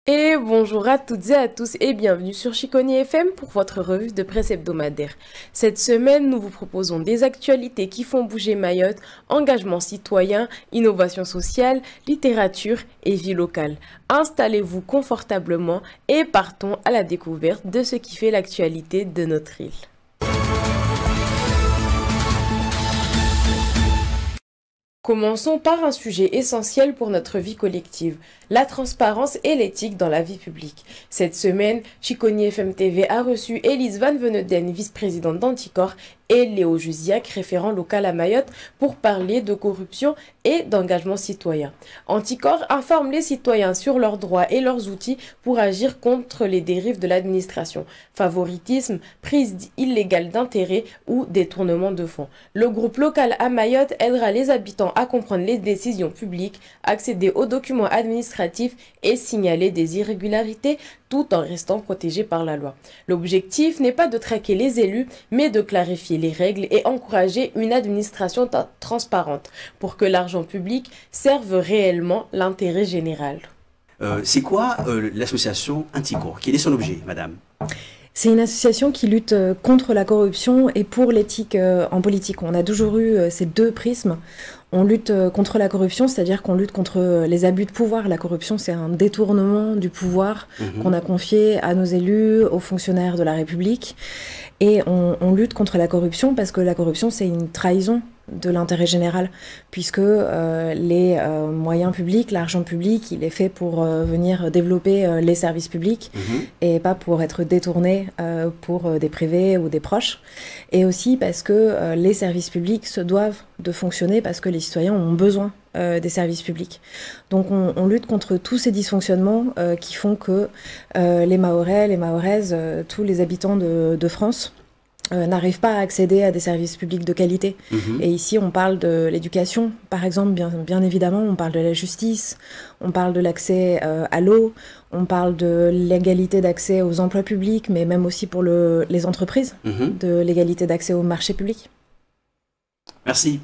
Et bonjour à toutes et à tous et bienvenue sur Chiconi FM pour votre revue de presse hebdomadaire. Cette semaine, nous vous proposons des actualités qui font bouger Mayotte, engagement citoyen, innovation sociale, littérature et vie locale. Installez-vous confortablement et partons à la découverte de ce qui fait l'actualité de notre île. Commençons par un sujet essentiel pour notre vie collective, la transparence et l'éthique dans la vie publique. Cette semaine, Chiconi FM TV a reçu Élise Van Veneden, vice-présidente d'Anticor, et Léo Jusiac, référent local à Mayotte, pour parler de corruption et d'engagement citoyen. Anticor informe les citoyens sur leurs droits et leurs outils pour agir contre les dérives de l'administration, favoritisme, prise illégale d'intérêts ou détournement de fonds. Le groupe local à Mayotte aidera les habitants à comprendre les décisions publiques, accéder aux documents administratifs et signaler des irrégularités tout en restant protégés par la loi. L'objectif n'est pas de traquer les élus, mais de clarifier les règles et encourager une administration transparente pour que l'argent public serve réellement l'intérêt général. C'est quoi l'association Anticor? Quel est son objet, madame? C'est une association qui lutte contre la corruption et pour l'éthique en politique. On a toujours eu ces deux prismes. On lutte contre la corruption, c'est-à-dire qu'on lutte contre les abus de pouvoir. La corruption, c'est un détournement du pouvoir qu'on a confié à nos élus, aux fonctionnaires de la République. Et on lutte contre la corruption parce que la corruption, c'est une trahison de l'intérêt général, puisque les moyens publics, l'argent public, il est fait pour venir développer les services publics et pas pour être détourné pour des privés ou des proches. Et aussi parce que les services publics se doivent de fonctionner parce que les citoyens ont besoin des services publics. Donc on lutte contre tous ces dysfonctionnements qui font que les Mahorais, les Mahoraises, tous les habitants de France n'arrivent pas à accéder à des services publics de qualité. Et ici, on parle de l'éducation, par exemple, bien évidemment, on parle de la justice, on parle de l'accès à l'eau, on parle de l'égalité d'accès aux emplois publics, mais même aussi pour les entreprises, de l'égalité d'accès au marché public. Merci.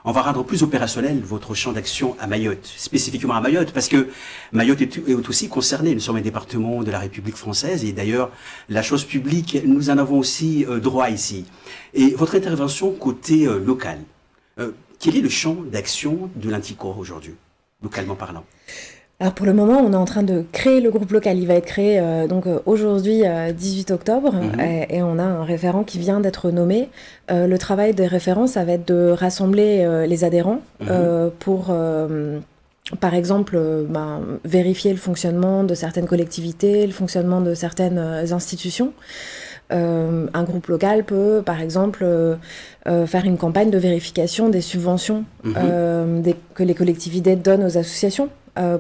On va rendre plus opérationnel votre champ d'action à Mayotte, spécifiquement à Mayotte, parce que Mayotte est aussi concernée. Nous sommes un département de la République française et d'ailleurs, la chose publique, nous en avons aussi droit ici. Et votre intervention côté local, quel est le champ d'action de l'Anticor aujourd'hui, localement parlant? Alors pour le moment, on est en train de créer le groupe local. Il va être créé donc aujourd'hui, 18 octobre, et on a un référent qui vient d'être nommé. Le travail des référents, ça va être de rassembler les adhérents pour, par exemple, vérifier le fonctionnement de certaines collectivités, le fonctionnement de certaines institutions. Un groupe local peut, par exemple, faire une campagne de vérification des subventions que les collectivités donnent aux associations.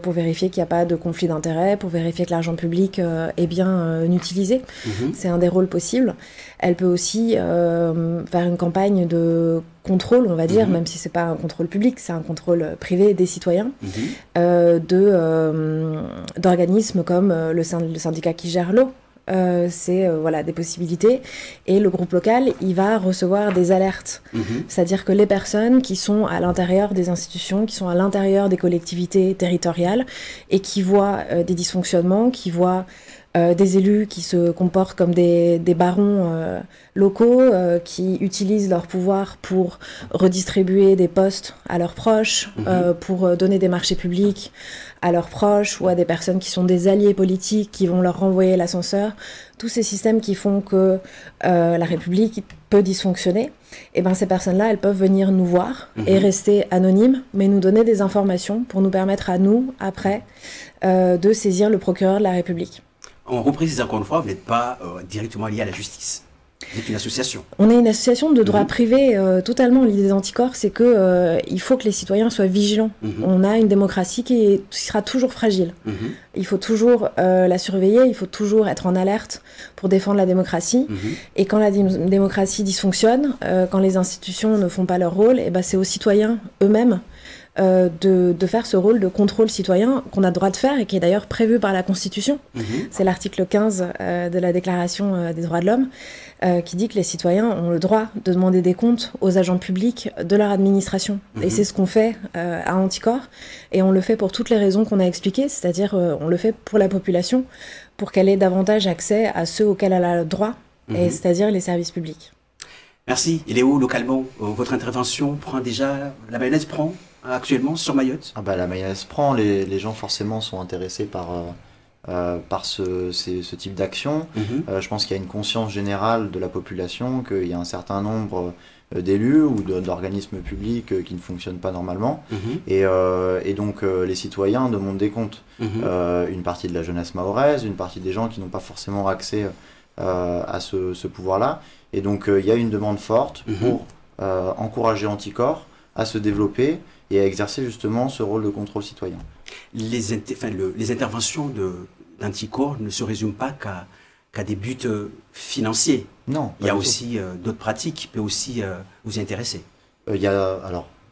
Pour vérifier qu'il n'y a pas de conflit d'intérêts, pour vérifier que l'argent public est bien utilisé. C'est un des rôles possibles. Elle peut aussi faire une campagne de contrôle, on va dire, même si ce n'est pas un contrôle public, c'est un contrôle privé des citoyens, d'organismes comme le syndicat qui gère l'eau. C'est voilà, des possibilités. Et le groupe local, il va recevoir des alertes. C'est-à-dire que les personnes qui sont à l'intérieur des institutions, qui sont à l'intérieur des collectivités territoriales et qui voient des dysfonctionnements, qui voient des élus qui se comportent comme des barons locaux, qui utilisent leur pouvoir pour redistribuer des postes à leurs proches, pour donner des marchés publics à leurs proches ou à des personnes qui sont des alliés politiques qui vont leur renvoyer l'ascenseur. Tous ces systèmes qui font que la République peut dysfonctionner, et ben ces personnes-là, elles peuvent venir nous voir et rester anonymes, mais nous donner des informations pour nous permettre à nous, après, de saisir le procureur de la République. On reprécise encore une fois, vous n'êtes pas directement lié à la justice. Vous êtes une association. On est une association de droit privé totalement. L'idée d'Anticorps, c'est que il faut que les citoyens soient vigilants. On a une démocratie qui sera toujours fragile. Il faut toujours la surveiller, il faut toujours être en alerte pour défendre la démocratie. Et quand la démocratie dysfonctionne, quand les institutions ne font pas leur rôle, et ben c'est aux citoyens eux-mêmes de faire ce rôle de contrôle citoyen qu'on a le droit de faire et qui est d'ailleurs prévu par la Constitution. C'est l'article 15 de la Déclaration des droits de l'homme qui dit que les citoyens ont le droit de demander des comptes aux agents publics de leur administration. Et c'est ce qu'on fait à Anticorps, et on le fait pour toutes les raisons qu'on a expliquées, c'est-à-dire on le fait pour la population, pour qu'elle ait davantage accès à ceux auxquels elle a le droit, et c'est-à-dire les services publics. Merci. Et Léo, localement, votre intervention prend déjà, la mayonnaise prend actuellement sur Mayotte? La mayonnaise prend, les gens forcément sont intéressés par ce type d'action. Je pense qu'il y a une conscience générale de la population, qu'il y a un certain nombre d'élus ou d'organismes publics qui ne fonctionnent pas normalement. Et donc les citoyens demandent des comptes. Une partie de la jeunesse mahoraise, une partie des gens qui n'ont pas forcément accès à ce pouvoir-là. Et donc il y a une demande forte pour encourager Anticorps à se développer et à exercer justement ce rôle de contrôle citoyen. Les interventions d'Anticorps ne se résument pas qu'à des buts financiers. Non. Il y a aussi d'autres pratiques qui peuvent aussi vous intéresser.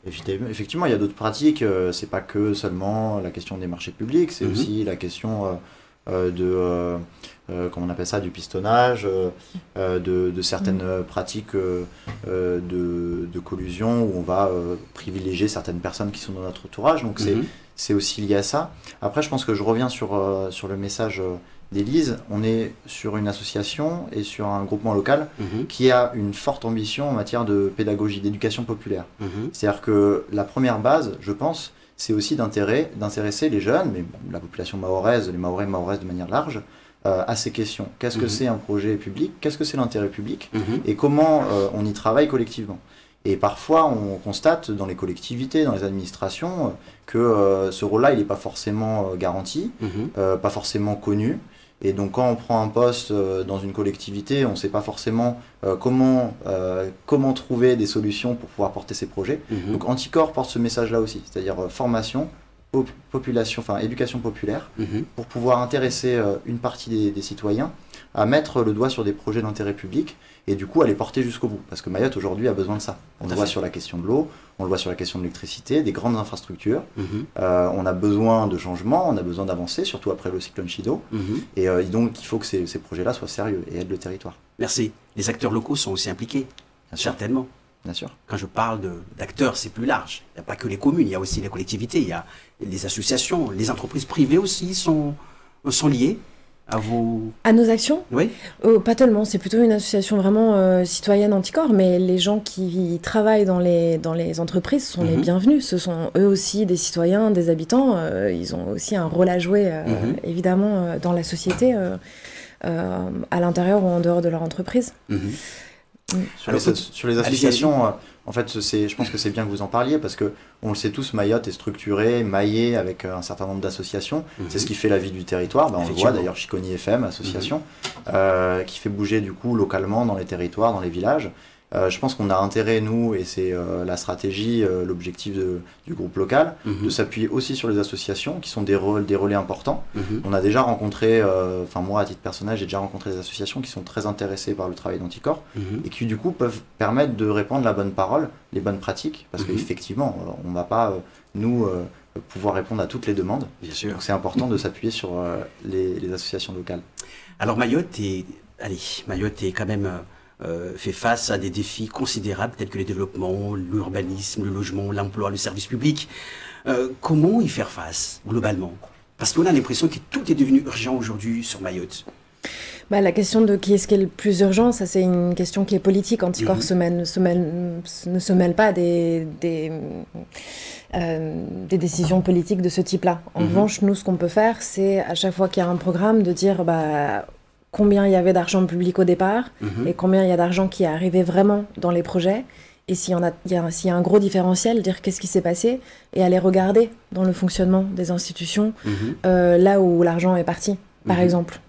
Effectivement, il y a d'autres pratiques. C'est pas que seulement la question des marchés publics, c'est aussi la question comment on appelle ça, du pistonnage, de certaines pratiques de collusion où on va privilégier certaines personnes qui sont dans notre entourage. Donc c'est aussi lié à ça. Après, je pense que je reviens sur le message d'Élise. On est sur une association et sur un groupement local qui a une forte ambition en matière de pédagogie, d'éducation populaire. C'est-à-dire que la première base, je pense, c'est aussi d'intéresser les jeunes, mais la population mahoraise, les Mahorais et Mahoraises de manière large, à ces questions. Qu'est-ce que c'est un projet public? Qu'est-ce que c'est l'intérêt public? Et comment on y travaille collectivement? Et parfois, on constate dans les collectivités, dans les administrations, que ce rôle-là, il n'est pas forcément garanti, pas forcément connu. Et donc, quand on prend un poste dans une collectivité, on ne sait pas forcément comment trouver des solutions pour pouvoir porter ces projets. Donc, Anticorps porte ce message-là aussi, c'est-à-dire formation, population, éducation populaire, pour pouvoir intéresser une partie des citoyens à mettre le doigt sur des projets d'intérêt public et du coup à les porter jusqu'au bout. Parce que Mayotte aujourd'hui a besoin de ça. On le voit sur la question de l'eau, on le voit sur la question de l'électricité, des grandes infrastructures. On a besoin de changements, on a besoin d'avancer, surtout après le cyclone Chido. Et donc il faut que ces projets-là soient sérieux et aident le territoire. Merci. Les acteurs locaux sont aussi impliqués, certainement. Bien sûr. Quand je parle d'acteurs, c'est plus large. Il n'y a pas que les communes, il y a aussi les collectivités, il y a les associations, les entreprises privées aussi sont liées à nos actions? Oui. Pas tellement, c'est plutôt une association vraiment citoyenne Anticorps, mais les gens qui travaillent dans les entreprises sont les bienvenus. Ce sont eux aussi des citoyens, des habitants. Ils ont aussi un rôle à jouer, évidemment, dans la société, à l'intérieur ou en dehors de leur entreprise. Sur les associations, en fait, je pense que c'est bien que vous en parliez parce que on le sait tous, Mayotte est structurée, maillée avec un certain nombre d'associations. C'est ce qui fait la vie du territoire. On le voit d'ailleurs, Chiconi FM, association, qui fait bouger du coup localement dans les territoires, dans les villages. Je pense qu'on a intérêt, nous, et c'est la stratégie, l'objectif du groupe local, de s'appuyer aussi sur les associations qui sont des relais importants. On a déjà rencontré, moi à titre personnel, j'ai déjà rencontré des associations qui sont très intéressées par le travail d'Anticorps et qui du coup peuvent permettre de répandre la bonne parole, les bonnes pratiques, parce qu'effectivement, on ne va pas, pouvoir répondre à toutes les demandes. Bien sûr. Donc c'est important de s'appuyer sur les associations locales. Alors Mayotte est quand même... fait face à des défis considérables tels que le développement, l'urbanisme, le logement, l'emploi, le service public. Comment y faire face globalement? Parce qu'on a l'impression que tout est devenu urgent aujourd'hui sur Mayotte. La question de qui est-ce qui est le plus urgent, ça c'est une question qui est politique. Anticorps ne se mêle pas des décisions politiques de ce type-là. En revanche, nous, ce qu'on peut faire, c'est à chaque fois qu'il y a un programme, de dire combien il y avait d'argent public au départ et combien il y a d'argent qui est arrivé vraiment dans les projets. Et s'il y a un gros différentiel, dire qu'est-ce qui s'est passé et aller regarder dans le fonctionnement des institutions là où l'argent est parti, par exemple.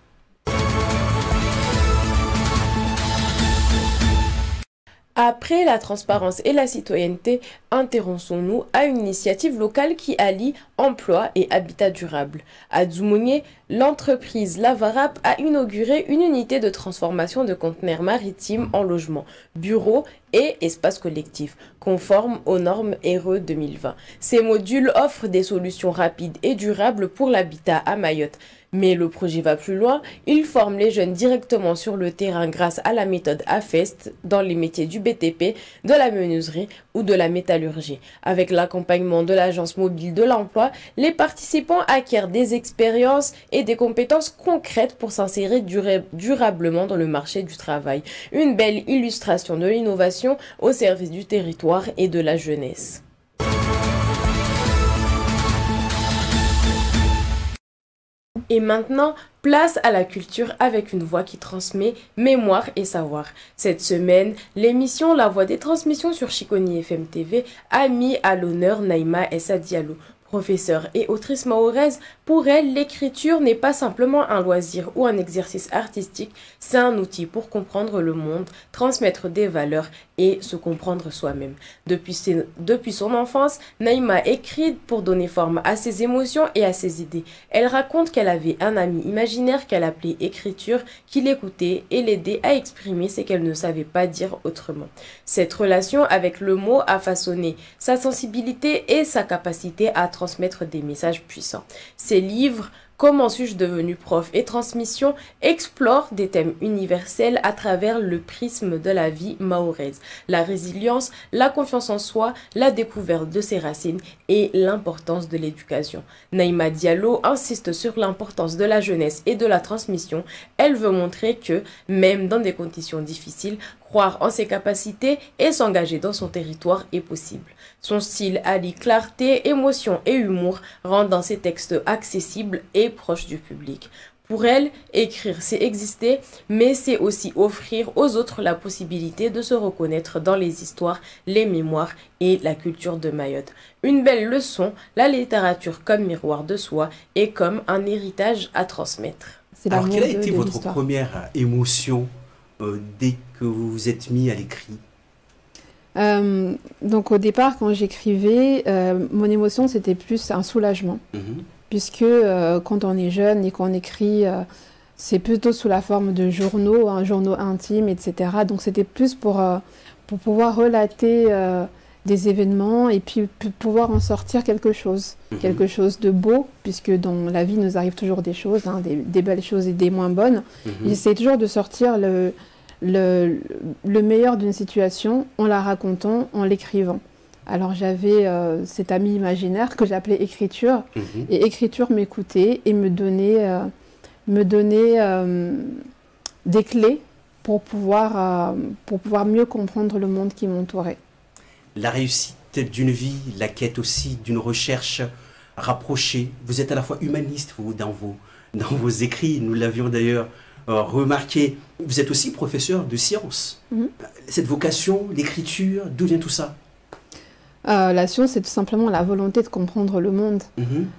Après la transparence et la citoyenneté, intéressons-nous à une initiative locale qui allie emploi et habitat durable. À Dzoumogné, l'entreprise Lavarap a inauguré une unité de transformation de conteneurs maritimes en logements, bureaux et espaces collectifs, conformes aux normes RE 2020. Ces modules offrent des solutions rapides et durables pour l'habitat à Mayotte. Mais le projet va plus loin, il forme les jeunes directement sur le terrain grâce à la méthode AFEST dans les métiers du BTP, de la menuiserie ou de la métallurgie. Avec l'accompagnement de l'Agence mobile de l'emploi, les participants acquièrent des expériences et des compétences concrètes pour s'insérer durablement dans le marché du travail. Une belle illustration de l'innovation au service du territoire et de la jeunesse. Et maintenant, place à la culture avec une voix qui transmet mémoire et savoir. Cette semaine, l'émission La Voix des Transmissions sur Chiconi FM TV a mis à l'honneur Naïma Essa Diallo. Professeure et autrice mahoraise, pour elle, l'écriture n'est pas simplement un loisir ou un exercice artistique, c'est un outil pour comprendre le monde, transmettre des valeurs et se comprendre soi-même. Depuis son enfance, Naïma écrit pour donner forme à ses émotions et à ses idées. Elle raconte qu'elle avait un ami imaginaire qu'elle appelait écriture, qui l'écoutait et l'aidait à exprimer ce qu'elle ne savait pas dire autrement. Cette relation avec le mot a façonné sa sensibilité et sa capacité à transmettre des messages puissants. Ses livres, Comment suis-je devenu prof et Transmission explorent des thèmes universels à travers le prisme de la vie mahoraise, la résilience, la confiance en soi, la découverte de ses racines et l'importance de l'éducation. Naïma Diallo insiste sur l'importance de la jeunesse et de la transmission. Elle veut montrer que, même dans des conditions difficiles, croire en ses capacités et s'engager dans son territoire est possible. Son style allie clarté, émotion et humour, rendant ses textes accessibles et proches du public. Pour elle, écrire, c'est exister, mais c'est aussi offrir aux autres la possibilité de se reconnaître dans les histoires, les mémoires et la culture de Mayotte. Une belle leçon, la littérature comme miroir de soi et comme un héritage à transmettre. Alors, quelle a été votre première émotion dès que vous vous êtes mis à l'écrit? Donc au départ, quand j'écrivais, mon émotion, c'était plus un soulagement. Puisque quand on est jeune et qu'on écrit, c'est plutôt sous la forme de journaux, journaux intimes, etc. Donc c'était plus pour pouvoir relater des événements et puis pouvoir en sortir quelque chose de beau, puisque dans la vie nous arrive toujours des choses, des belles choses et des moins bonnes. J'essaie toujours de sortir le meilleur d'une situation en la racontant, en l'écrivant. Alors j'avais cet ami imaginaire que j'appelais écriture, et écriture m'écoutait et me donnait des clés pour pouvoir mieux comprendre le monde qui m'entourait. La réussite d'une vie, la quête aussi d'une recherche rapprochée. Vous êtes à la fois humaniste, vous, dans vos écrits, nous l'avions d'ailleurs remarqué. Vous êtes aussi professeur de sciences. Cette vocation, l'écriture, d'où vient tout ça? La science, c'est tout simplement la volonté de comprendre le monde.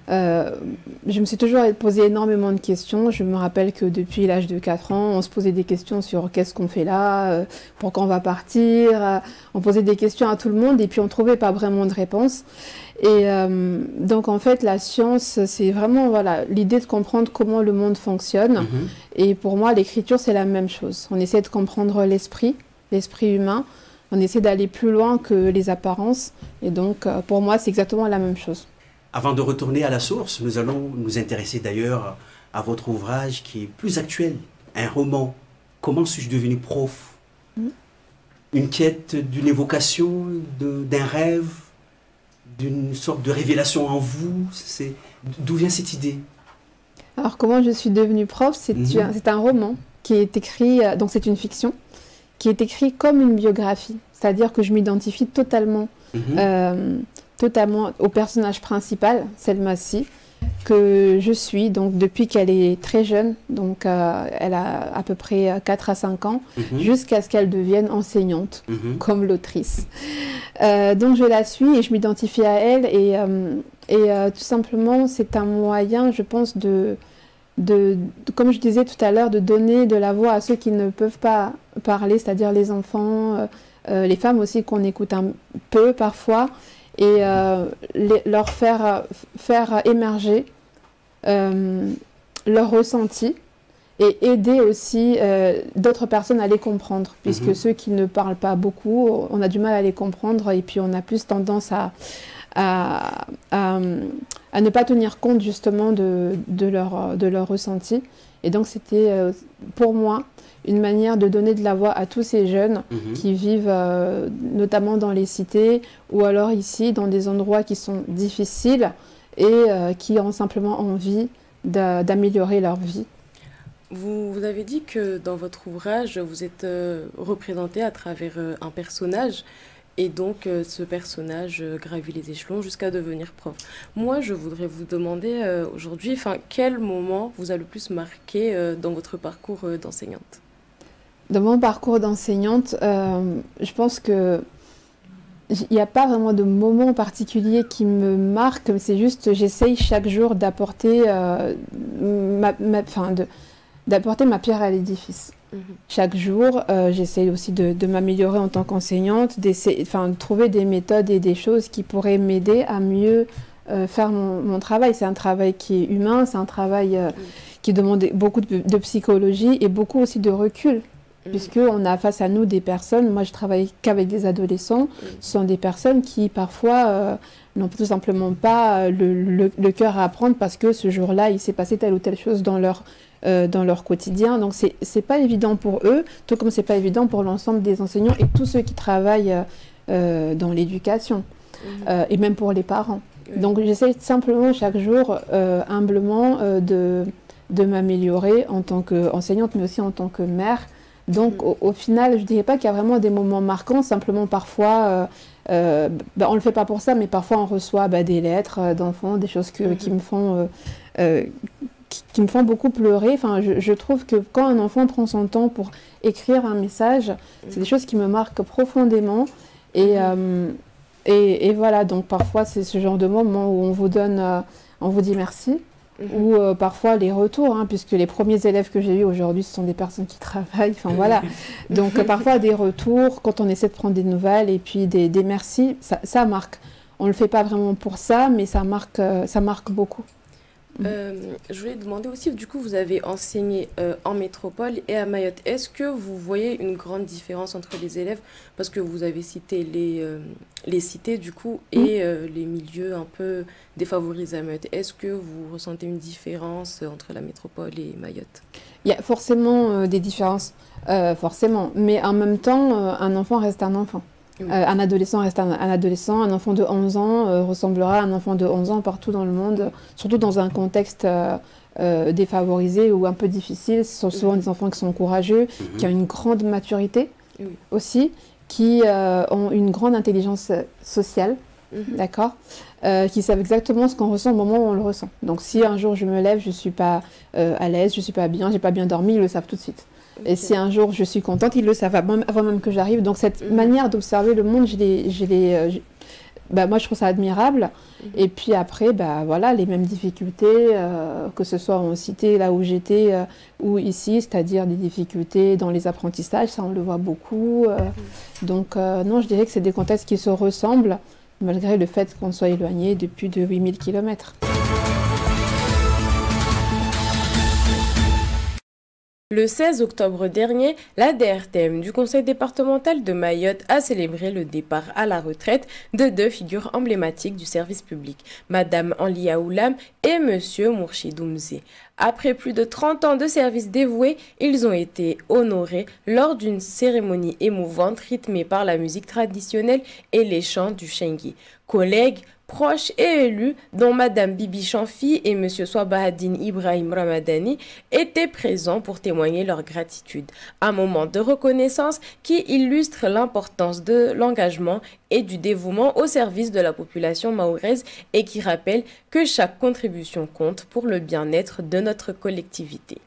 Je me suis toujours posé énormément de questions. Je me rappelle que depuis l'âge de 4 ans, on se posait des questions sur qu'est-ce qu'on fait là, pourquoi on va partir. On posait des questions à tout le monde et puis on ne trouvait pas vraiment de réponse. Et donc en fait, la science, c'est vraiment l'idée de comprendre comment le monde fonctionne. Et pour moi, l'écriture, c'est la même chose. On essaie de comprendre l'esprit humain. On essaie d'aller plus loin que les apparences. Et donc, pour moi, c'est exactement la même chose. Avant de retourner à la source, nous allons nous intéresser d'ailleurs à votre ouvrage qui est plus actuel. Un roman, Comment suis-je devenu prof? Une quête d'une évocation, d'un rêve, d'une sorte de révélation en vous. D'où vient cette idée? Alors, Comment je suis devenue prof, c'est un roman qui est écrit, donc c'est une fiction, qui est écrit comme une biographie. C'est-à-dire que je m'identifie totalement au personnage principal, Selma Si, que je suis donc depuis qu'elle est très jeune, donc elle a à peu près 4 à 5 ans, jusqu'à ce qu'elle devienne enseignante, comme l'autrice. Donc je la suis et je m'identifie à elle et tout simplement c'est un moyen, je pense, comme je disais tout à l'heure, de donner de la voix à ceux qui ne peuvent pas parler, c'est-à-dire les enfants, les femmes aussi qu'on écoute un peu parfois, et leur faire émerger leurs ressentis et aider aussi d'autres personnes à les comprendre, puisque ceux qui ne parlent pas beaucoup, on a du mal à les comprendre, et puis on a plus tendance à ne pas tenir compte justement de leur ressenti. Et donc c'était pour moi une manière de donner de la voix à tous ces jeunes qui vivent notamment dans les cités ou alors ici dans des endroits qui sont difficiles et qui ont simplement envie d'améliorer leur vie. Vous avez dit que dans votre ouvrage, vous êtes représenté à travers un personnage. Et donc, ce personnage gravit les échelons jusqu'à devenir prof. Moi, je voudrais vous demander aujourd'hui, quel moment vous a le plus marqué dans votre parcours d'enseignante? Dans mon parcours d'enseignante, je pense que il n'y a pas vraiment de moment particulier qui me marque, mais c'est juste, j'essaye chaque jour d'apporter d'apporter ma pierre à l'édifice. Chaque jour, j'essaye aussi de m'améliorer en tant qu'enseignante, de trouver des méthodes et des choses qui pourraient m'aider à mieux faire mon travail. C'est un travail qui est humain, c'est un travail qui demande beaucoup de psychologie et beaucoup aussi de recul, puisqu'on a face à nous des personnes, moi je travaille qu'avec des adolescents, ce sont des personnes qui parfois n'ont tout simplement pas le cœur à apprendre parce que ce jour-là, il s'est passé telle ou telle chose dans leur quotidien. Donc c'est pas évident pour eux, tout comme c'est pas évident pour l'ensemble des enseignants et tous ceux qui travaillent dans l'éducation, et même pour les parents. Donc j'essaie simplement chaque jour, humblement, de m'améliorer en tant qu'enseignante, mais aussi en tant que mère. Donc au final, je dirais pas qu'il y a vraiment des moments marquants, simplement parfois, on le fait pas pour ça, mais parfois on reçoit des lettres d'enfants, des choses qui me font... qui me font beaucoup pleurer. Je trouve que quand un enfant prend son temps pour écrire un message, c'est des choses qui me marquent profondément. Et voilà, donc parfois c'est ce genre de moment où on vous dit merci, ou parfois les retours, puisque les premiers élèves que j'ai eus aujourd'hui, ce sont des personnes qui travaillent. Voilà. Donc parfois des retours, quand on essaie de prendre des nouvelles, et puis des merci, ça marque. On ne le fait pas vraiment pour ça, mais ça marque beaucoup. Je voulais demander aussi, du coup, vous avez enseigné en métropole et à Mayotte. Est-ce que vous voyez une grande différence entre les élèves? Parce que vous avez cité les cités, du coup, et les milieux un peu défavorisés à Mayotte. Est-ce que vous ressentez une différence entre la métropole et Mayotte? Il y a forcément des différences, forcément. Mais en même temps, un enfant reste un enfant. Un adolescent reste un adolescent, un enfant de 11 ans ressemblera à un enfant de 11 ans partout dans le monde, surtout dans un contexte défavorisé ou un peu difficile. Ce sont souvent des enfants qui sont courageux, qui ont une grande maturité aussi, qui ont une grande intelligence sociale, d'accord, qui savent exactement ce qu'on ressent au moment où on le ressent. Donc si un jour je me lève, je ne suis pas à l'aise, je ne suis pas bien, je n'ai pas bien dormi, ils le savent tout de suite. Et si un jour je suis contente, ils le savent avant même que j'arrive. Donc cette manière d'observer le monde, moi je trouve ça admirable. Et puis après, voilà, les mêmes difficultés, que ce soit en cité, là où j'étais, ou ici, c'est-à-dire des difficultés dans les apprentissages, ça on le voit beaucoup. Donc non, je dirais que c'est des contextes qui se ressemblent, malgré le fait qu'on soit éloigné de plus de 8000 km. Le 16 octobre dernier, la DRTM du Conseil départemental de Mayotte a célébré le départ à la retraite de deux figures emblématiques du service public, Madame Anlia Oulam et Monsieur Mourchid Oumze. Après plus de 30 ans de service dévoué, ils ont été honorés lors d'une cérémonie émouvante rythmée par la musique traditionnelle et les chants du Chengi. Collègues, proches et élus, dont Madame Bibi Chanfi et Monsieur Swabahadine Ibrahim Ramadani, étaient présents pour témoigner leur gratitude. Un moment de reconnaissance qui illustre l'importance de l'engagement et du dévouement au service de la population mahoraise et qui rappelle que chaque contribution compte pour le bien-être de notre collectivité.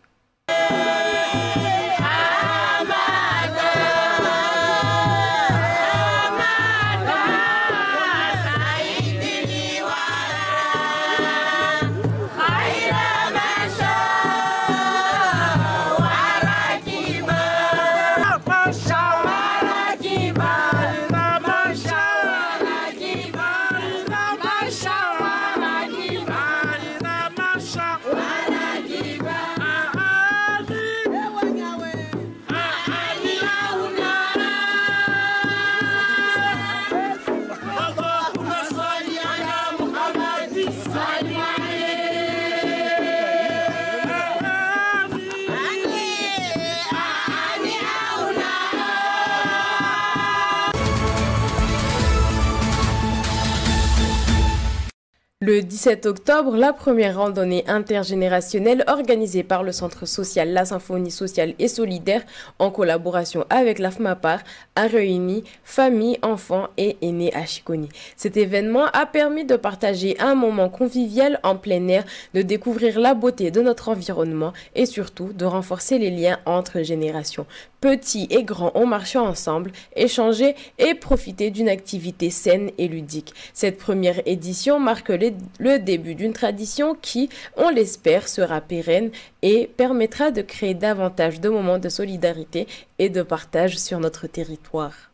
Le 17 octobre, la première randonnée intergénérationnelle organisée par le Centre social La Symphonie sociale et solidaire en collaboration avec la FMAPAR a réuni familles, enfants et aînés à Chiconi. Cet événement a permis de partager un moment convivial en plein air, de découvrir la beauté de notre environnement et surtout de renforcer les liens entre générations. Petits et grands ont marché ensemble, échangé et profité d'une activité saine et ludique. Cette première édition marque le début d'une tradition qui, on l'espère, sera pérenne et permettra de créer davantage de moments de solidarité et de partage sur notre territoire.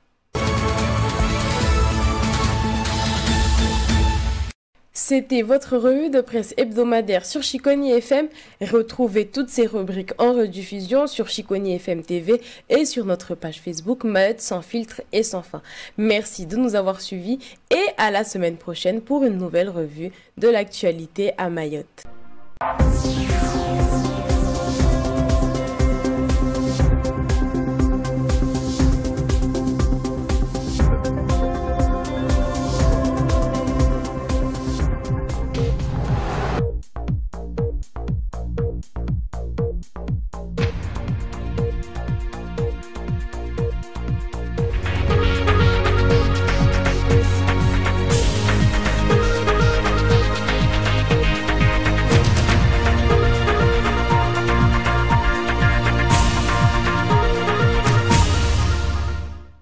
C'était votre revue de presse hebdomadaire sur Chiconi FM. Retrouvez toutes ces rubriques en rediffusion sur Chiconi FM TV et sur notre page Facebook Mayotte sans filtre et sans fin. Merci de nous avoir suivis et à la semaine prochaine pour une nouvelle revue de l'actualité à Mayotte.